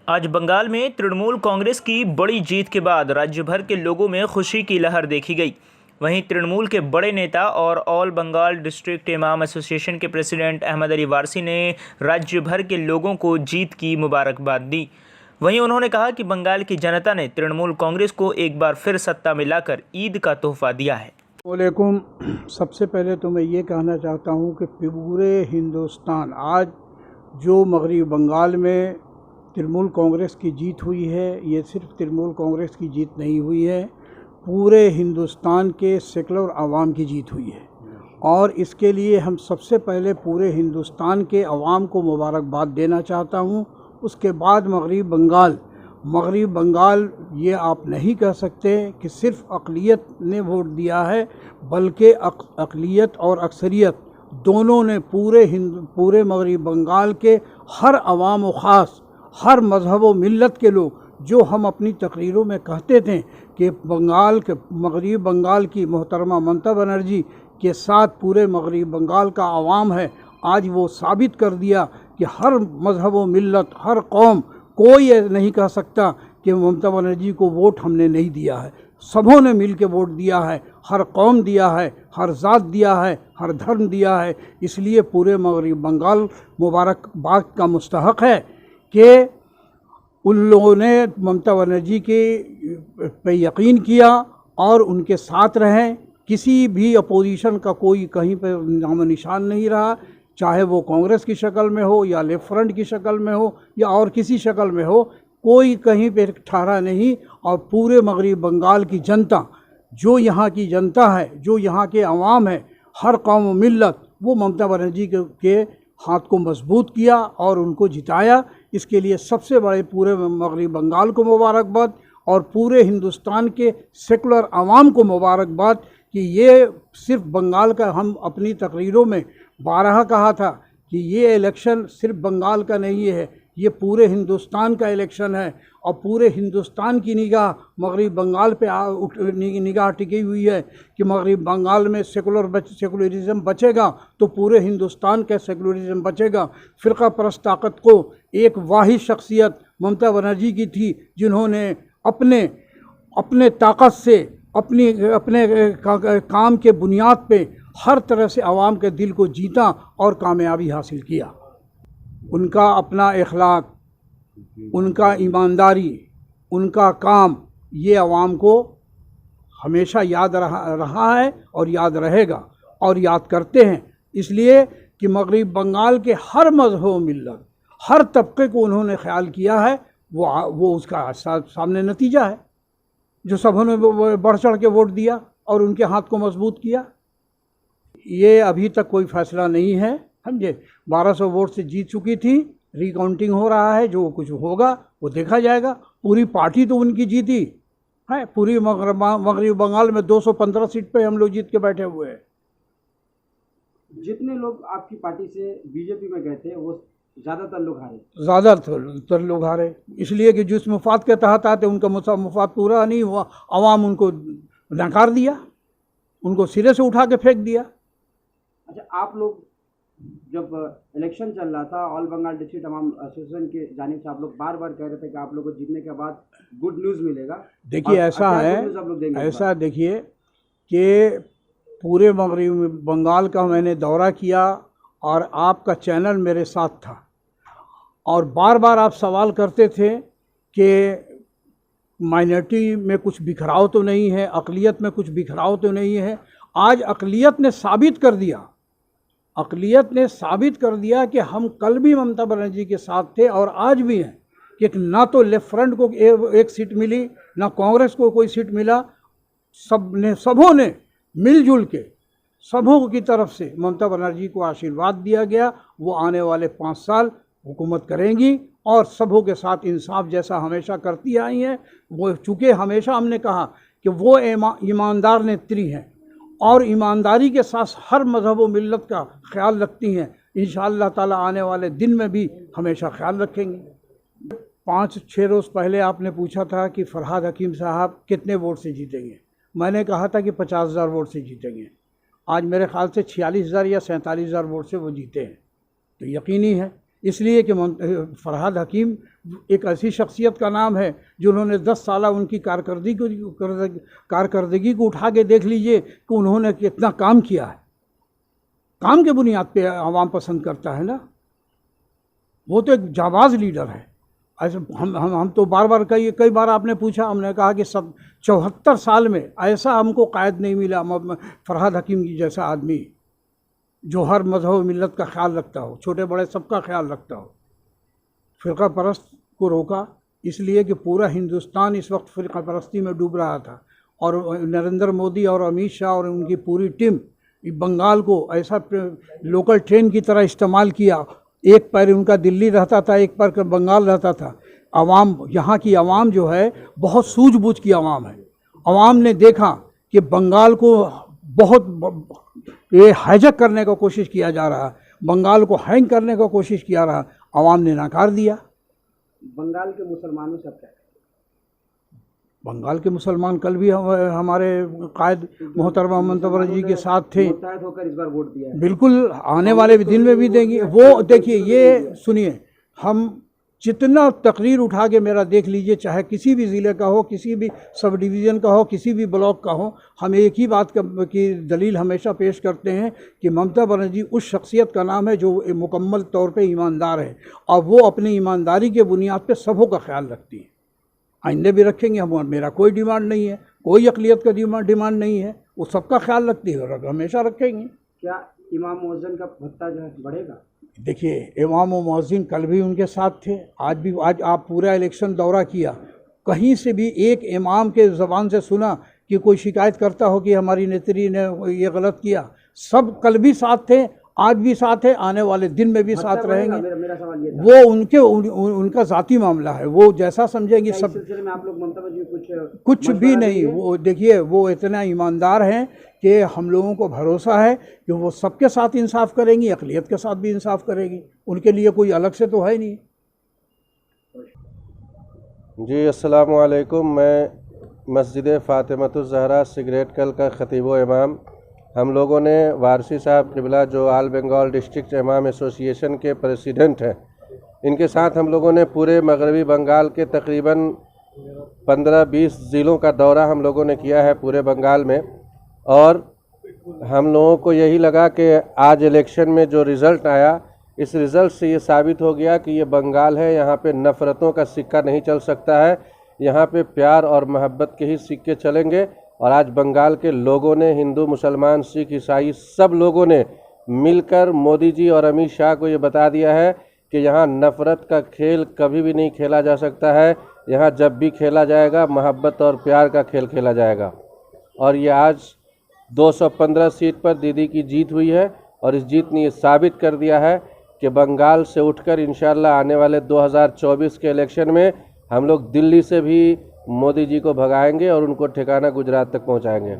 आज बंगाल में तृणमूल कांग्रेस की बड़ी जीत के बाद राज्य भर के लोगों में खुशी की लहर देखी गई। वहीं तृणमूल के बड़े नेता और ऑल बंगाल डिस्ट्रिक्ट इमाम एसोसिएशन के प्रेसिडेंट अहमद अली वारसी ने राज्य भर के लोगों को जीत की मुबारकबाद दी। वहीं उन्होंने कहा कि बंगाल की जनता ने तृणमूल कांग्रेस को एक बार फिर सत्ता में लाकर ईद का तोहफा दिया है। वालेकुम। सबसे पहले तो मैं ये कहना चाहता हूँ कि पूरे हिंदुस्तान आज जो मगरबी बंगाल में तृणमूल कांग्रेस की जीत हुई है, ये सिर्फ तृणमूल कांग्रेस की जीत नहीं हुई है, पूरे हिंदुस्तान के सेकुलर आवाम की जीत हुई है। और इसके लिए हम सबसे पहले पूरे हिंदुस्तान के आवाम को मुबारकबाद देना चाहता हूँ। उसके बाद मगरबी बंगाल ये आप नहीं कह सकते कि सिर्फ अक़लियत ने वोट दिया है, बल्कि अक़लियत और अक्सरियत दोनों ने पूरे मगरबी बंगाल के हर अवाम व ख़ास हर मज़हब व मिल्लत के लोग, जो हम अपनी तकरीरों में कहते थे कि मगरबी बंगाल की मोहतरमा ममता बनर्जी के साथ पूरे मगरबी बंगाल का आवाम है, आज वो साबित कर दिया कि हर मज़हब व मिल्लत, हर कौम, कोई ये नहीं कह सकता कि ममता बनर्जी को वोट हमने नहीं दिया है। सबों ने मिल के वोट दिया है, हर कौम दिया है, हर ज़ात दिया है, हर धर्म दिया है। इसलिए पूरे मगरबी बंगाल मुबारकबाद का मुस्तहक़ है कि उन लोगों ने ममता बनर्जी के पे यकीन किया और उनके साथ रहें। किसी भी अपोजिशन का कोई कहीं पर नामो निशान नहीं रहा, चाहे वो कांग्रेस की शक्ल में हो या लेफ्ट फ्रंट की शक्ल में हो या और किसी शक्ल में हो, कोई कहीं पे ठहरा नहीं। और पूरे मगरबी बंगाल की जनता, जो यहाँ की जनता है, जो यहाँ के अवाम है, हर कौम व मिल्लत, वो ममता बनर्जी के हाथ को मजबूत किया और उनको जिताया। इसके लिए सबसे बड़े पूरे मगरबी बंगाल को मुबारकबाद और पूरे हिंदुस्तान के सेकुलर अवाम को मुबारकबाद कि ये सिर्फ बंगाल का, हम अपनी तकरीरों में बारहा कहा था कि ये इलेक्शन सिर्फ बंगाल का नहीं है, ये पूरे हिंदुस्तान का इलेक्शन है। और पूरे हिंदुस्तान की निगाह मगरबी बंगाल पे निगाह टिकी हुई है कि मगरबी बंगाल में सेकुलरिज़म बचेगा तो पूरे हिंदुस्तान का सेकुलरिज़म बचेगा। फ़िरका परस्त ताकत को एक वाहिद शख्सियत ममता बनर्जी की थी, जिन्होंने अपने ताकत से अपने काम के बुनियाद पे हर तरह से आवाम के दिल को जीता और कामयाबी हासिल किया। उनका अपना इखलाक, उनका ईमानदारी, उनका काम, ये आवाम को हमेशा याद रहा है और याद रहेगा और याद करते हैं। इसलिए कि मगरबी बंगाल के हर मज़हब मिल्लत, हर तबके को उन्होंने ख्याल किया है। वो उसका सामने नतीजा है, जो सबों ने बढ़ चढ़ के वोट दिया और उनके हाथ को मजबूत किया। ये अभी तक कोई फ़ैसला नहीं है, समझे। 1200 वोट से जीत चुकी थी, रिकाउंटिंग हो रहा है, जो कुछ होगा वो देखा जाएगा। पूरी पार्टी तो उनकी जीती है। पूरी मगरबी बंगाल में 215 सीट पे हम लोग जीत के बैठे हुए हैं। जितने लोग आपकी पार्टी से बीजेपी में गए थे वो ज़्यादातर लोग हारे, इसलिए कि जिस मुफाद के तहत आते उनका मुफाद पूरा नहीं हुआ, अवाम उनको नकार दिया, उनको सिरे से उठा के फेंक दिया। अच्छा, आप लोग जब इलेक्शन चल रहा था, ऑल बंगाल डिस्ट्रिक्ट इमाम एसोसिएशन के जानिब से आप लोग बार बार कह रहे थे कि आप लोग को जीतने के बाद गुड न्यूज़ मिलेगा। देखिए ऐसा है, देखिए कि पूरे मगरबी बंगाल का मैंने दौरा किया और आपका चैनल मेरे साथ था और बार बार आप सवाल करते थे कि माइनॉरिटी में कुछ बिखराव तो नहीं है, अक़लियत में कुछ बिखराव तो नहीं है। आज अक़लियत ने साबित कर दिया कि हम कल भी ममता बनर्जी के साथ थे और आज भी हैं, कि ना तो लेफ्ट फ्रंट को एक सीट मिली, ना कांग्रेस को कोई सीट मिला। सबों ने मिलजुल के, सबों की तरफ से ममता बनर्जी को आशीर्वाद दिया गया। वो आने वाले 5 साल हुकूमत करेंगी और सबों के साथ इंसाफ जैसा हमेशा करती आई हैं। वो चूँकि हमेशा हमने कहा कि वो ईमानदार नेत्री हैं और ईमानदारी के साथ हर मज़हब व मिल्लत का ख्याल रखती हैं। इंशाअल्लाह ताला आने वाले दिन में भी हमेशा ख्याल रखेंगी। 5-6 रोज़ पहले आपने पूछा था कि फरहाद हकीम साहब कितने वोट से जीतेंगे। मैंने कहा था कि 50,000 वोट से जीतेंगे। आज मेरे ख्याल से 46,000 या 47,000 वोट से वो जीते हैं, तो यकीनी है। इसलिए कि फरहाद हकीम एक ऐसी शख्सियत का नाम है जिन्होंने 10 साल उनकी कारकर्दगी को उठा के देख लीजिए कि उन्होंने कितना काम किया है। काम के बुनियाद पे आवाम पसंद करता है ना, वो तो एक जाबाज लीडर है। ऐसे हम तो बार बार कई बार आपने पूछा, हमने कहा कि 74 साल में ऐसा हमको कायद नहीं मिला फरहाद हकीम की जैसा आदमी जो हर मजहब मिल्लत का ख्याल रखता हो, छोटे बड़े सबका ख्याल रखता हो। फ़िरका परस्त को रोका इसलिए कि पूरा हिंदुस्तान इस वक्त फ़िरका परस्ती में डूब रहा था और नरेंद्र मोदी और अमित शाह और उनकी पूरी टीम बंगाल को ऐसा लोकल ट्रेन की तरह इस्तेमाल किया। एक पैर उनका दिल्ली रहता था, एक पैर बंगाल रहता था। आवाम, यहाँ की आवाम जो है बहुत सूझबूझ की आवाम है। आवाम ने देखा कि बंगाल को बहुत ये हाईजैक करने का कोशिश किया जा रहा, बंगाल को हैंग करने का कोशिश किया रहा, आवाम ने नकार दिया। बंगाल के मुसलमानों से क्या, बंगाल के मुसलमान कल भी हमारे कायद मोहतरमा मुंतवर जी के साथ थे, मुत्तहद होकर इस बार वोट दिया है। बिल्कुल आने वाले दिन में भी देंगे। वो देखिए, ये सुनिए, हम जितना तकरीर उठा के मेरा देख लीजिए, चाहे किसी भी ज़िले का हो, किसी भी सब डिवीज़न का हो, किसी भी ब्लॉक का हो, हम एक ही बात की दलील हमेशा पेश करते हैं कि ममता बनर्जी उस शख्सियत का नाम है जो मुकम्मल तौर पे ईमानदार है और वो अपनी ईमानदारी के बुनियाद पे सबों का ख्याल रखती है। आइंदे भी रखेंगे। हम, मेरा कोई डिमांड नहीं है, कोई अक़लियत का डिमांड नहीं है, वो सबका ख्याल रखती है और हमेशा रखेंगे। क्या इमाम मुअज्जिन का भत्ता जो है बढ़ेगा? देखिए, इमाम और मुअज्जिन कल भी उनके साथ थे, आज भी। आज आप पूरा इलेक्शन दौरा किया, कहीं से भी एक इमाम के ज़बान से सुना कि कोई शिकायत करता हो कि हमारी नेत्री ने ये गलत किया? सब कल भी साथ थे, आज भी साथ है, आने वाले दिन में भी साथ रहेंगे। मेरा सवाल ये था। वो उनका ज़ाती मामला है, वो जैसा समझेंगे। सब सिलसिले में आप लोग ममता बनर्जी कुछ भी नहीं। वो देखिए, वो इतना ईमानदार हैं कि हम लोगों को भरोसा है कि वो सबके साथ इंसाफ करेंगी, अक़लियत के साथ भी इंसाफ करेगी। उनके लिए कोई अलग से तो है नहीं। जी, अस्सलाम वालेकुम। मैं मस्जिद फ़ातिमतुज़ ज़हरा सिगरेट कल का ख़तीब व इमाम, हम लोगों ने वारसी साहब क़िबला जो ऑल बंगाल डिस्ट्रिक्ट इमाम एसोसिएशन के प्रेसिडेंट हैं, इनके साथ हम लोगों ने पूरे मगरबी बंगाल के तकरीबन 15-20 ज़िलों का दौरा हम लोगों ने किया है पूरे बंगाल में। और हम लोगों को यही लगा कि आज इलेक्शन में जो रिज़ल्ट आया, इस रिज़ल्ट से ये साबित हो गया कि ये बंगाल है, यहाँ पे नफ़रतों का सिक्का नहीं चल सकता है, यहाँ पे प्यार और मोहब्बत के ही सिक्के चलेंगे। और आज बंगाल के लोगों ने, हिंदू, मुसलमान, सिख, ईसाई, सब लोगों ने मिलकर मोदी जी और अमित शाह को ये बता दिया है कि यहाँ नफ़रत का खेल कभी भी नहीं खेला जा सकता है। यहाँ जब भी खेला जाएगा, मोहब्बत और प्यार का खेल खेला जाएगा। और ये आज 215 सीट पर दीदी की जीत हुई है और इस जीत ने ये साबित कर दिया है कि बंगाल से उठकर इंशाल्लाह आने वाले 2024 के इलेक्शन में हम लोग दिल्ली से भी मोदी जी को भगाएंगे और उनको ठिकाना गुजरात तक पहुंचाएंगे।